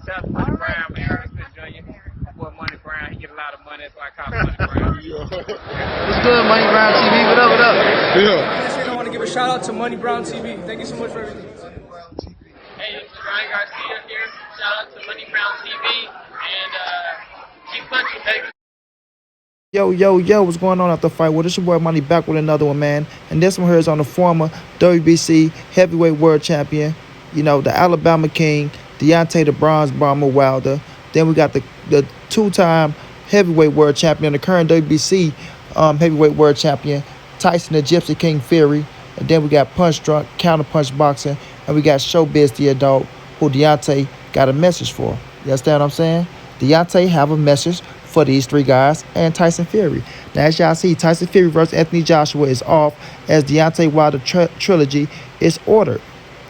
Shout out to Money Brown, man. Respect Junior. My boy Money Brown, he get a lot of money, that's why I call him Money Brown. What's good, Money Brown TV? What up, what up? Yeah. I want to give a shout out to Money Brown TV. Thank you so much for everything. Hey, this is Ryan Garcia here. Shout out to Money Brown TV, and keep punching, baby. Yo, what's going on after the fight? Well, this your boy Money back with another one, man. And this one here is on the former WBC heavyweight world champion, you know, the Alabama King, Deontay the Bronze Bomber Wilder. Then we got the two-time heavyweight world champion, the current WBC heavyweight world champion, Tyson the Gypsy King Fury. And then we got Punch Drunk, Counterpunch Boxing. And we got Showbizz the adult, who Deontay got a message for. You understand what I'm saying? Deontay have a message for these three guys and Tyson Fury. Now, as y'all see, Tyson Fury versus Anthony Joshua is off as Deontay Wilder trilogy is ordered.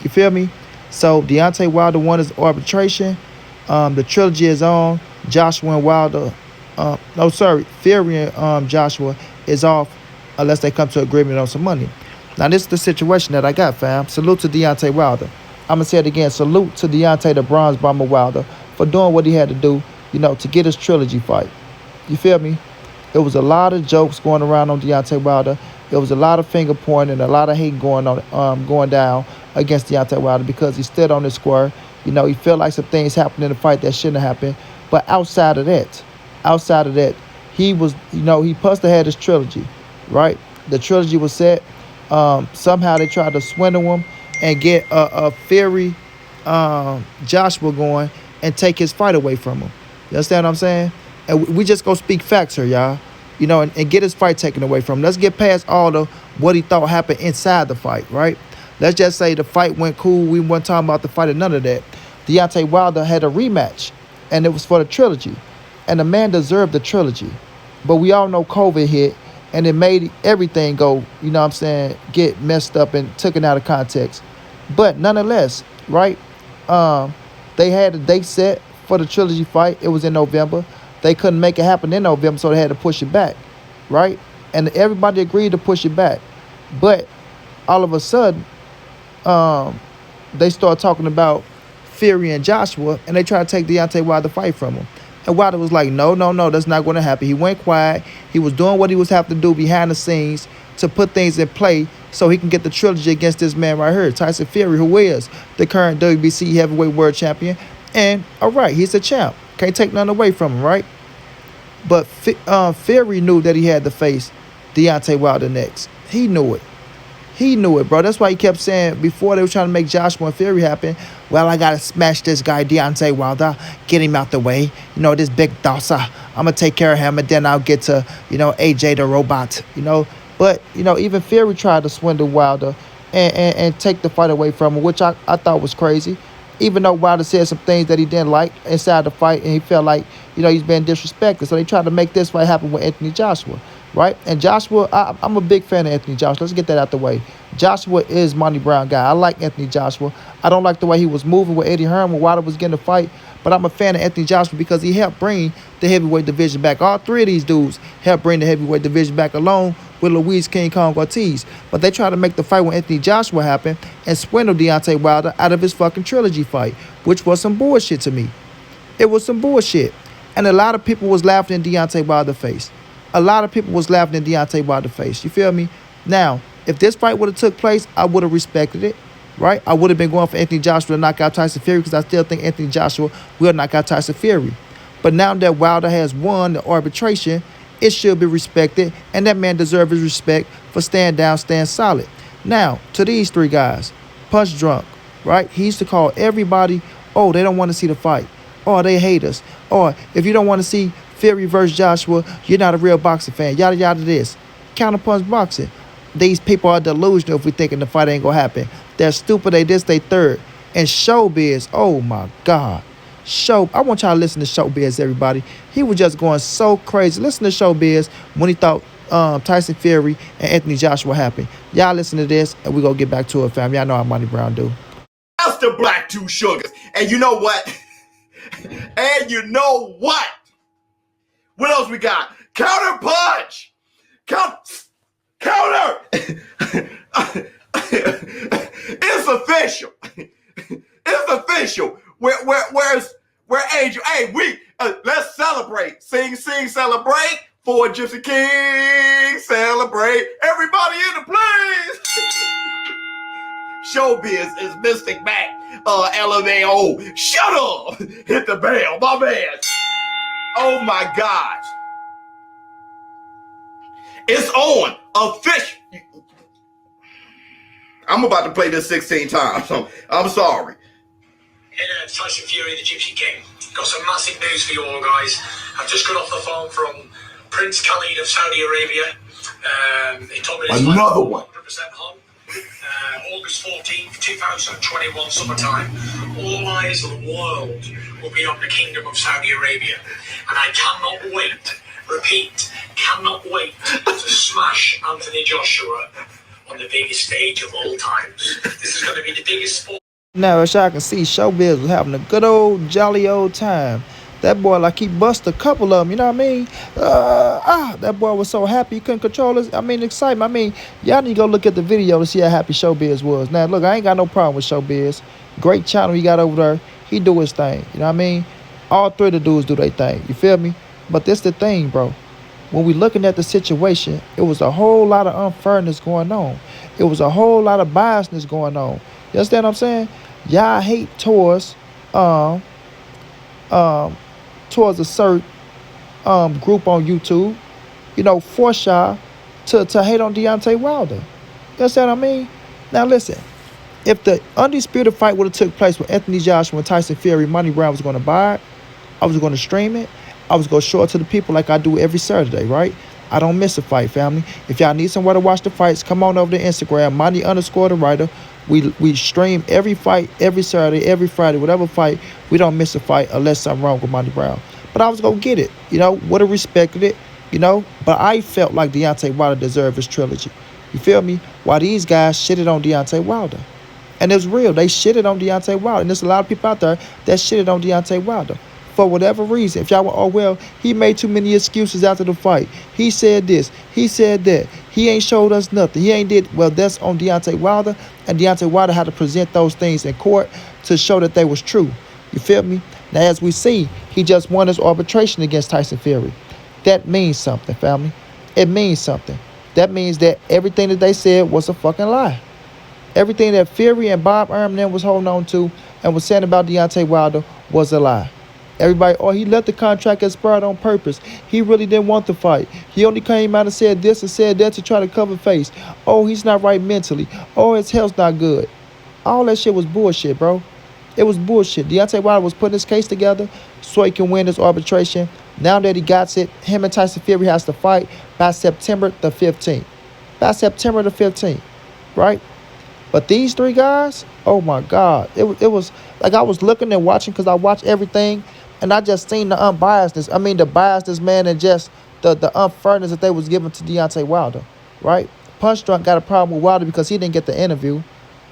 You feel me? So Deontay Wilder won his arbitration. The trilogy is on. Joshua and Wilder, Fury and Joshua is off unless they come to agreement on some money. Now, this is the situation that I got, fam. Salute to Deontay Wilder. I'm going to say it again. Salute to Deontay the Bronze Bomber Wilder for doing what he had to do, you know, to get his trilogy fight. You feel me? There was a lot of jokes going around on Deontay Wilder. There was a lot of finger pointing and a lot of hate going down against Deontay Wilder because he stood on his square. You know, he felt like some things happened in the fight that shouldn't have happened. But outside of that, he was, you know, he supposed to have his trilogy, right? The trilogy was set. Somehow they tried to swindle him and get a Fury Joshua going and take his fight away from him. You understand what I'm saying? And we just go speak facts here, y'all. You know, and get his fight taken away from him. Let's get past all the what he thought happened inside the fight, right? Let's just say the fight went cool. We weren't talking about the fight or none of that. Deontay Wilder had a rematch, and it was for the trilogy. And the man deserved the trilogy. But we all know COVID hit, and it made everything go, you know what I'm saying, get messed up and taken out of context. But nonetheless, right, they had a date set for the trilogy fight. It was in November. They couldn't make it happen in November, so they had to push it back, right? And everybody agreed to push it back. But all of a sudden, they started talking about Fury and Joshua, and they tried to take Deontay Wilder fight from him. And Wilder was like, no, that's not going to happen. He went quiet. He was doing what he was having to do behind the scenes to put things in play so he can get the trilogy against this man right here, Tyson Fury, who is the current WBC heavyweight world champion. And, all right, he's a champ. Can't take nothing away from him, right? But Fury knew that he had to face Deontay Wilder next. He knew it, bro. That's why he kept saying before they were trying to make Joshua and Fury happen, well, I got to smash this guy, Deontay Wilder, get him out the way. You know, this big dossa, I'm going to take care of him, and then I'll get to, you know, AJ the robot, you know. But, you know, even Fury tried to swindle Wilder and take the fight away from him, which I thought was crazy. Even though Wilder said some things that he didn't like inside the fight, and he felt like, you know, he's been disrespected. So they tried to make this fight happen with Anthony Joshua, right? And Joshua, I'm a big fan of Anthony Joshua. Let's get that out the way. Joshua is Money Brown guy. I like Anthony Joshua. I don't like the way he was moving with Eddie Hearn when Wilder was getting a fight, but I'm a fan of Anthony Joshua because he helped bring the heavyweight division back. All three of these dudes helped bring the heavyweight division back along with Luis King Kong Ortiz. But they tried to make the fight with Anthony Joshua happen and swindle Deontay Wilder out of his fucking trilogy fight, which was some bullshit to me. It was some bullshit. And a lot of people was laughing in Deontay Wilder's face. You feel me? Now, if this fight would have took place, I would have respected it, right? I would have been going for Anthony Joshua to knock out Tyson Fury because I still think Anthony Joshua will knock out Tyson Fury. But now that Wilder has won the arbitration, it should be respected, and that man deserves his respect for staying down, staying solid. Now, to these three guys, Punch Drunk, right? He used to call everybody, oh, they don't want to see the fight. Oh, they hate us. Or if you don't want to see Fury versus Joshua, you're not a real boxing fan. Yada, yada this. Counterpunch boxing. These people are delusional if we thinking the fight ain't going to happen. They're stupid. They this, they third. And Showbizz, oh, my God. I want y'all to listen to Showbizz, everybody. He was just going so crazy. Listen to Showbizz when he thought Tyson Fury and Anthony Joshua happened. Y'all listen to this, and we going to get back to it, fam. Y'all know how Money Brown do. That's the Black Two Sugars. And you know what? What else we got? Counterpunch! Counter! It's official. It's official. Where Angel? Hey, let's celebrate. Sing, celebrate. For Gypsy King, celebrate. Everybody in the place. Showbiz is Mystic Mac. LMAO. Shut up. Hit the bell, my man. Oh my gosh. It's on. Official. I'm about to play this 16 times. I'm sorry. Tyson Fury, the Gypsy King. Got some massive news for you all, guys. I've just got off the phone from Prince Khalid of Saudi Arabia. He told me this another one. 100% home. August 14th, 2021, summertime. All eyes of the world will be on the Kingdom of Saudi Arabia. And I cannot wait, repeat, cannot wait to smash Anthony Joshua on the biggest stage of all times. This is going to be the biggest sport. Now, as y'all can see, Showbiz was having a good old, jolly old time. That boy, like, he busted a couple of them, you know what I mean? That boy was so happy he couldn't control his, excitement. Y'all need to go look at the video to see how happy Showbiz was. Now, look, I ain't got no problem with Showbiz. Great channel he got over there. He do his thing, you know what I mean? All three of the dudes do their thing, you feel me? But this the thing, bro. When we looking at the situation, it was a whole lot of unfairness going on. It was a whole lot of biasness going on. You understand what I'm saying? Y'all hate towards a certain group on YouTube, you know, force y'all to hate on Deontay Wilder. You understand what I mean? Now listen, if the undisputed fight would have took place with Anthony Joshua and Tyson Fury, Money Brown was going to buy it. I was going to stream it. I was going to show it to the people like I do every Saturday, right? I don't miss a fight, family. If y'all need somewhere to watch the fights, come on over to Instagram, Money_the writer. We stream every fight, every Saturday, every Friday, whatever fight. We don't miss a fight unless something wrong with Money Brown. But I was going to get it, you know, would have respected it, you know. But I felt like Deontay Wilder deserved his trilogy. You feel me? While these guys shitted on Deontay Wilder. And it's real. They shitted on Deontay Wilder. And there's a lot of people out there that shitted on Deontay Wilder. For whatever reason, if y'all were, oh, well, he made too many excuses after the fight. He said this. He said that. He ain't showed us nothing. He ain't did, well, that's on Deontay Wilder. And Deontay Wilder had to present those things in court to show that they was true. You feel me? Now, as we see, he just won his arbitration against Tyson Fury. That means something, family. It means something. That means that everything that they said was a fucking lie. Everything that Fury and Bob Arum was holding on to and was saying about Deontay Wilder was a lie. Everybody, oh, he let the contract expire on purpose. He really didn't want the fight. He only came out and said this and said that to try to cover face. Oh, he's not right mentally. Oh, his health's not good. All that shit was bullshit, bro. It was bullshit. Deontay Wilder was putting his case together so he can win his arbitration. Now that he got it, him and Tyson Fury has to fight by September the 15th. By September the 15th, right? But these three guys, oh my God. It was like I was looking and watching because I watch everything. And I just seen the unbiasedness. The biasness, man, and just the unfairness that they was giving to Deontay Wilder, right? Punch Drunk got a problem with Wilder because he didn't get the interview,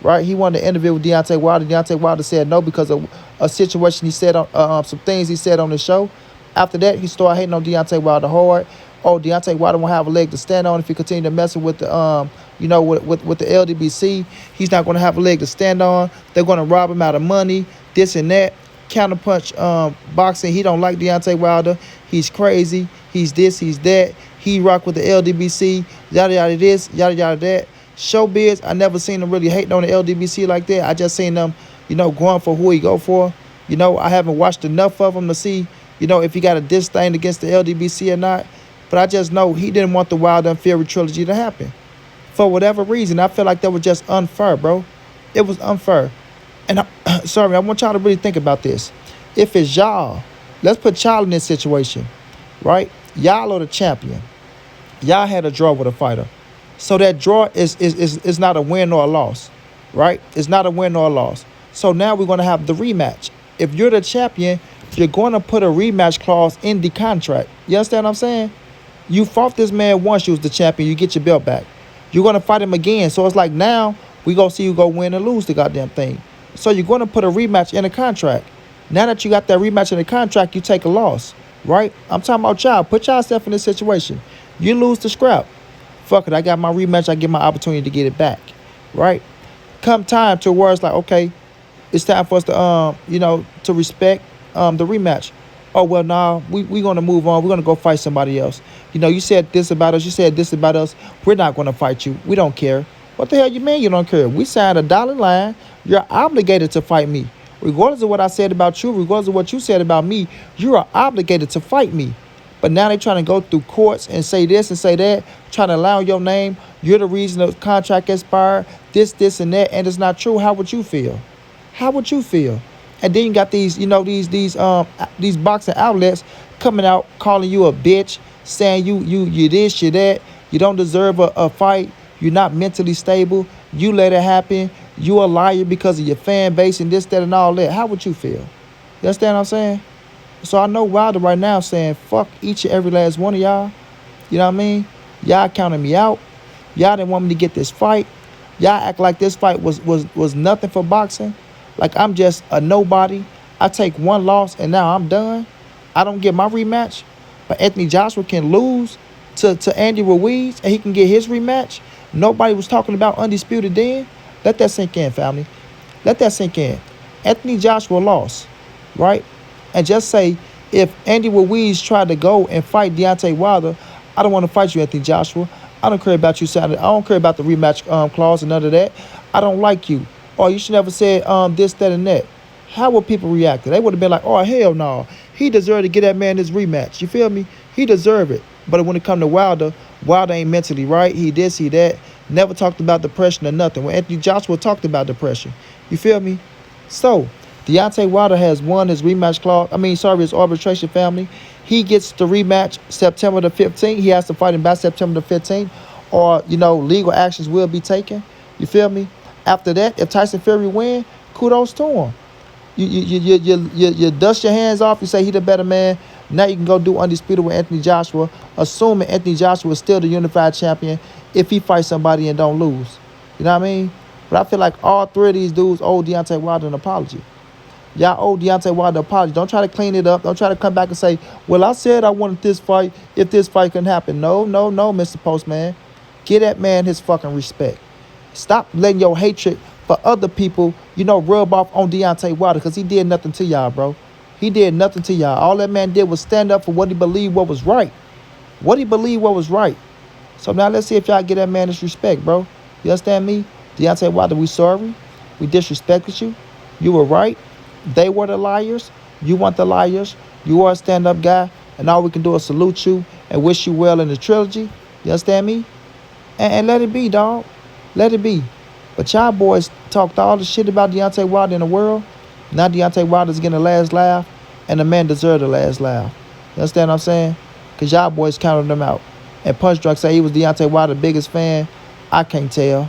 right? He wanted to interview with Deontay Wilder. Deontay Wilder said no because of a situation he said on some things he said on the show. After that, he started hating on Deontay Wilder hard. Oh, Deontay Wilder won't have a leg to stand on if he continue to mess with the with the LDBC. He's not going to have a leg to stand on. They're going to rob him out of money, this and that. Counterpunch boxing, he don't like Deontay Wilder. He's crazy. He's this, he's that. He rock with the LDBC. Yada yada this, yada yada that. Showbiz, I never seen him really hating on the LDBC like that. I just seen them, you know, going for who he go for. You know, I haven't watched enough of him to see, you know, if he got a disdain against the LDBC or not. But I just know he didn't want the Wilder and Fury trilogy to happen. For whatever reason, I feel like that was just unfair, bro. It was unfair. And sorry, I want y'all to really think about this. If it's y'all, let's put y'all in this situation, right? Y'all are the champion. Y'all had a draw with a fighter. So that draw is not a win or a loss, right? It's not a win or a loss. So now we're going to have the rematch. If you're the champion, you're going to put a rematch clause in the contract. You understand what I'm saying? You fought this man once you was the champion. You get your belt back. You're going to fight him again. So it's like now we going to see you go win or lose the goddamn thing. So you're going to put a rematch in the contract. Now that you got that rematch in the contract, you take a loss, right? I'm talking about y'all. Put yourself in this situation. You lose the scrap. Fuck it. I got my rematch. I get my opportunity to get it back, right? Come time to where it's like, okay, it's time for us to, to respect the rematch. Oh, well, nah, we going to move on. We're going to go fight somebody else. You know, you said this about us. You said this about us. We're not going to fight you. We don't care. What the hell you mean you don't care? We signed a dotted line. You're obligated to fight me. Regardless of what I said about you, regardless of what you said about me, you are obligated to fight me. But now they're trying to go through courts and say this and say that, trying to allow your name. You're the reason the contract expired, this, and that, and it's not true. How would you feel? How would you feel? And then you got these, you know, these boxing outlets coming out calling you a bitch, saying you this, you that, you don't deserve a fight, you're not mentally stable, you let it happen, you a liar because of your fan base and this, that, and all that. How would you feel? You understand what I'm saying? So I know Wilder right now saying, fuck each and every last one of y'all. You know what I mean? Y'all counted me out. Y'all didn't want me to get this fight. Y'all act like this fight was nothing for boxing. Like I'm just a nobody. I take one loss and now I'm done. I don't get my rematch. But Anthony Joshua can lose to Andy Ruiz and he can get his rematch. Nobody was talking about Undisputed then. Let that sink in, family. Let that sink in. Anthony Joshua lost, right? And just say, if Andy Ruiz tried to go and fight Deontay Wilder, I don't want to fight you, Anthony Joshua. I don't care about you Saturday. I don't care about the rematch clause and none of that. I don't like you. Or you should never said this, that, and that. How would people react? They would have been like, oh, hell no. He deserved to get that man his rematch. You feel me? He deserved it. But when it come to Wilder, Wilder ain't mentally right. He this, he that. Never talked about depression or nothing. When Anthony Joshua talked about depression. You feel me? So, Deontay Wilder has won his rematch clause. His arbitration, family. He gets the rematch September the 15th. He has to fight him by September the 15th. Or, you know, legal actions will be taken. You feel me? After that, if Tyson Fury win, kudos to him. You dust your hands off. You say he the better man. Now you can go do Undisputed with Anthony Joshua, assuming Anthony Joshua is still the unified champion if he fights somebody and don't lose. You know what I mean? But I feel like all three of these dudes owe Deontay Wilder an apology. Y'all owe Deontay Wilder an apology. Don't try to clean it up. Don't try to come back and say, well, I said I wanted this fight if this fight can happen. No, Mr. Postman. Give that man his fucking respect. Stop letting your hatred for other people, you know, rub off on Deontay Wilder because he did nothing to y'all, bro. He did nothing to y'all. All that man did was stand up for what he believed what was right. What he believed what was right. So now let's see if y'all get that man his respect, bro. You understand me? Deontay Wilder, we sorry. We disrespected you. You were right. They were the liars. You want the liars. You are a stand-up guy. And all we can do is salute you and wish you well in the trilogy. You understand me? And let it be, dog. Let it be. But y'all boys talked all the shit about Deontay Wilder in the world. Now Deontay Wilder's getting the last laugh. And the man deserved the last laugh. You understand what I'm saying? Because y'all boys counted him out. And Punch Drunk said he was Deontay Wilder's biggest fan. I can't tell.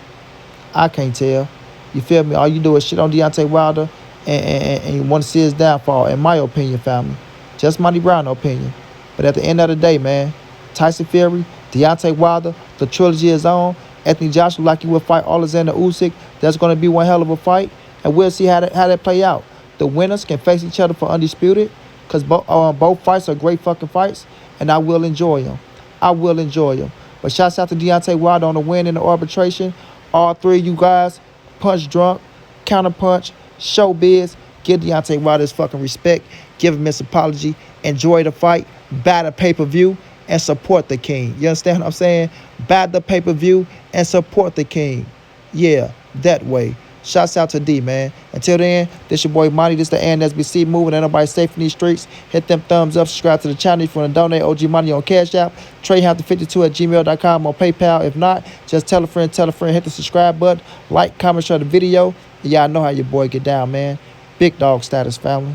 You feel me? All you do is shit on Deontay Wilder and you want to see his downfall, in my opinion, family. Just Monty Brown opinion. But at the end of the day, man, Tyson Fury, Deontay Wilder, the trilogy is on. Anthony Joshua, like he would fight Alexander Usyk. That's going to be one hell of a fight. And we'll see how that play out. The winners can face each other for Undisputed because both fights are great fucking fights. And I will enjoy them. But shouts out to Deontay Wilder on the win in the arbitration. All three of you guys, Punch Drunk, Counterpunch, Showbizz, give Deontay Wilder his fucking respect. Give him his apology. Enjoy the fight. Buy the pay-per-view and support the king. You understand what I'm saying? Buy the pay-per-view and support the king. Yeah, that way. Shouts out to D, man. Until then, this your boy Monty. This the NSBC moving. Ain't nobody safe in these streets. Hit them thumbs up. Subscribe to the channel if you want to donate OG money on Cash App. TreyHunt52@gmail.com on PayPal. If not, just tell a friend. Hit the subscribe button. Like, comment, share the video. And y'all know how your boy get down, man. Big dog status, family.